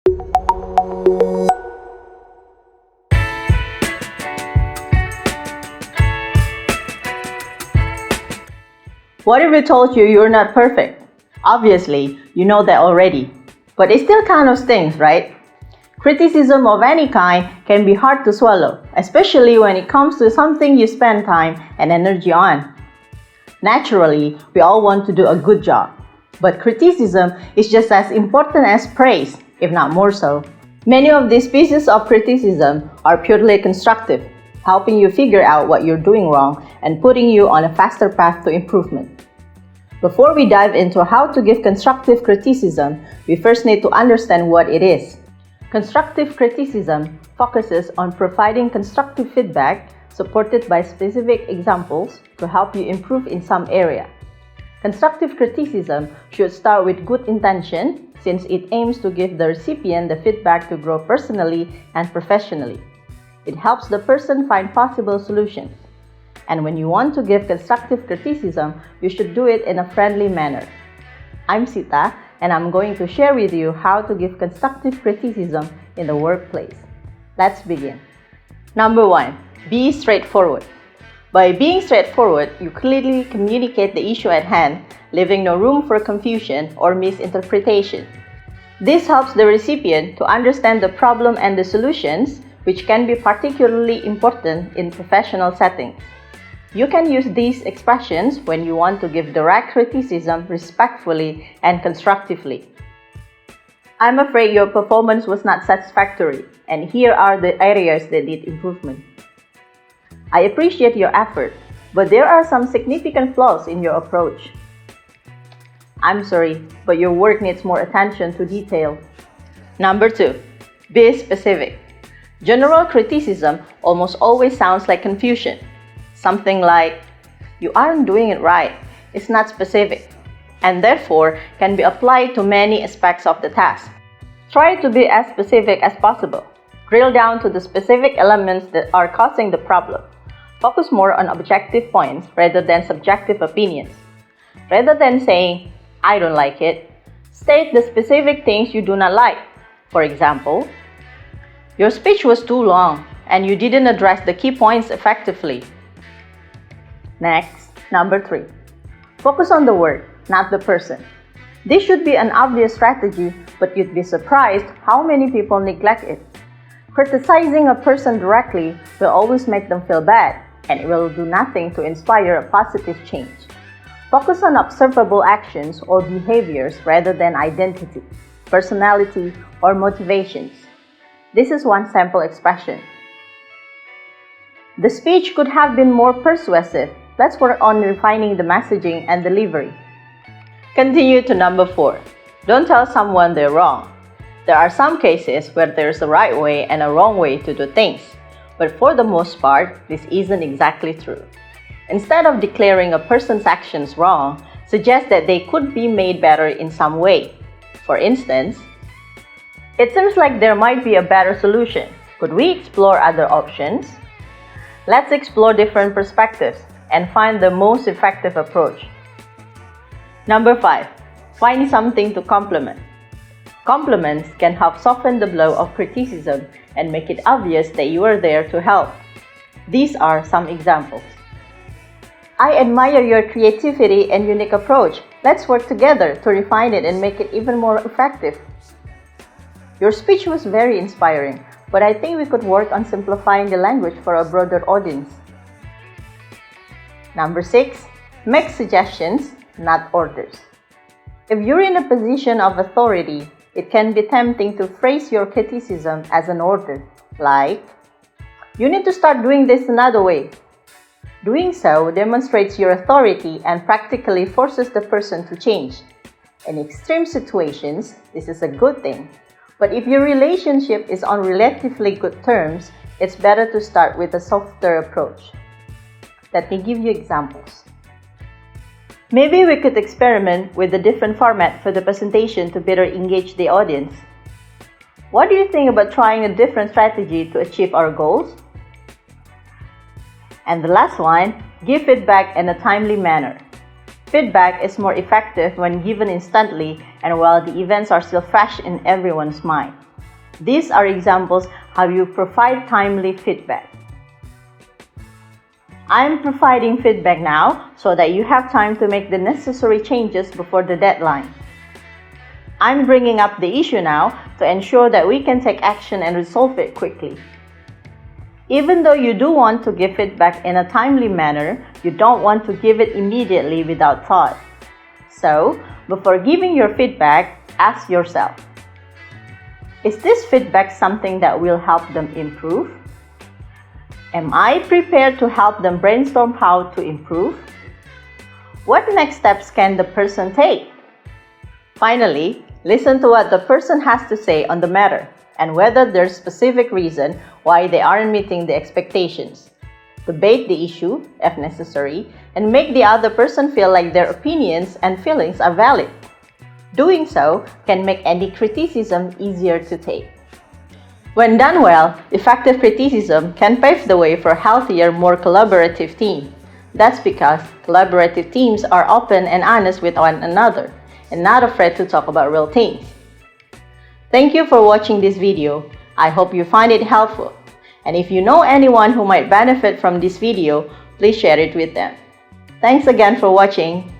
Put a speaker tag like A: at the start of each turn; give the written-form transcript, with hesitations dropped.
A: What if we told you you're not perfect? Obviously, you know that already. But it still kind of stings, right? Criticism of any kind can be hard to swallow, especially when it comes to something you spend time and energy on. Naturally, we all want to do a good job. But criticism is just as important as praise, if not more so. Many of these pieces of criticism are purely constructive, helping you figure out what you're doing wrong and putting you on a faster path to improvement. Before we dive into how to give constructive criticism, we first need to understand what it is. Constructive criticism focuses on providing constructive feedback supported by specific examples to help you improve in some area. Constructive criticism should start with good intention since it aims to give the recipient the feedback to grow personally and professionally. It helps the person find possible solutions. And when you want to give constructive criticism, you should do it in a friendly manner. I'm Sitta, and I'm going to share with you how to give constructive criticism in the workplace. Let's begin. Number 1. Be straightforward. By being straightforward, you clearly communicate the issue at hand, leaving no room for confusion or misinterpretation. This helps the recipient to understand the problem and the solutions, which can be particularly important in professional settings. You can use these expressions when you want to give direct criticism respectfully and constructively. I'm afraid your performance was not satisfactory, and here are the areas that need improvement. I appreciate your effort, but there are some significant flaws in your approach. I'm sorry, but your work needs more attention to detail. Number 2. Be specific. General criticism almost always sounds like confusion. Something like, "You aren't doing it right," is not specific, and therefore can be applied to many aspects of the task. Try to be as specific as possible. Drill down to the specific elements that are causing the problem. Focus more on objective points rather than subjective opinions. Rather than saying, "I don't like it," state the specific things you do not like. For example, your speech was too long and you didn't address the key points effectively. Next, number 3. Focus on the work, not the person. This should be an obvious strategy, but you'd be surprised how many people neglect it. Criticizing a person directly will always make them feel bad, and it will do nothing to inspire a positive change. Focus on observable actions or behaviors rather than identity, personality, or motivations. This is one sample expression. The speech could have been more persuasive. Let's work on refining the messaging and delivery. Continue to number 4. Don't tell someone they're wrong. There are some cases where there's a right way and a wrong way to do things, but for the most part, this isn't exactly true. Instead of declaring a person's actions wrong, suggest that they could be made better in some way. For instance, "It seems like there might be a better solution. Could we explore other options?" Let's explore different perspectives and find the most effective approach. Number 5. Find something to compliment. Compliments can help soften the blow of criticism and make it obvious that you are there to help. These are some examples. "I admire your creativity and unique approach. Let's work together to refine it and make it even more effective." "Your speech was very inspiring, but I think we could work on simplifying the language for a broader audience." Number 6. Make suggestions, not orders. If you're in a position of authority, it can be tempting to phrase your criticism as an order, like, "You need to start doing this another way." Doing so demonstrates your authority and practically forces the person to change. In extreme situations, this is a good thing. But if your relationship is on relatively good terms, it's better to start with a softer approach. Let me give you examples. Maybe we could experiment with a different format for the presentation to better engage the audience. What do you think about trying a different strategy to achieve our goals? And the last one, give feedback in a timely manner. Feedback is more effective when given instantly and while the events are still fresh in everyone's mind. These are examples how you provide timely feedback. I'm providing feedback now so that you have time to make the necessary changes before the deadline. I'm bringing up the issue now to ensure that we can take action and resolve it quickly. Even though you do want to give feedback in a timely manner, you don't want to give it immediately without thought. So, before giving your feedback, ask yourself, is this feedback something that will help them improve? Am I prepared to help them brainstorm how to improve? What next steps can the person take? Finally, listen to what the person has to say on the matter and whether there's specific reason why they aren't meeting the expectations. Debate the issue, if necessary, and make the other person feel like their opinions and feelings are valid. Doing so can make any criticism easier to take. When done well, effective criticism can pave the way for a healthier, more collaborative team. That's because collaborative teams are open and honest with one another and not afraid to talk about real things. Thank you for watching this video. I hope you find it helpful. And if you know anyone who might benefit from this video, please share it with them. Thanks again for watching.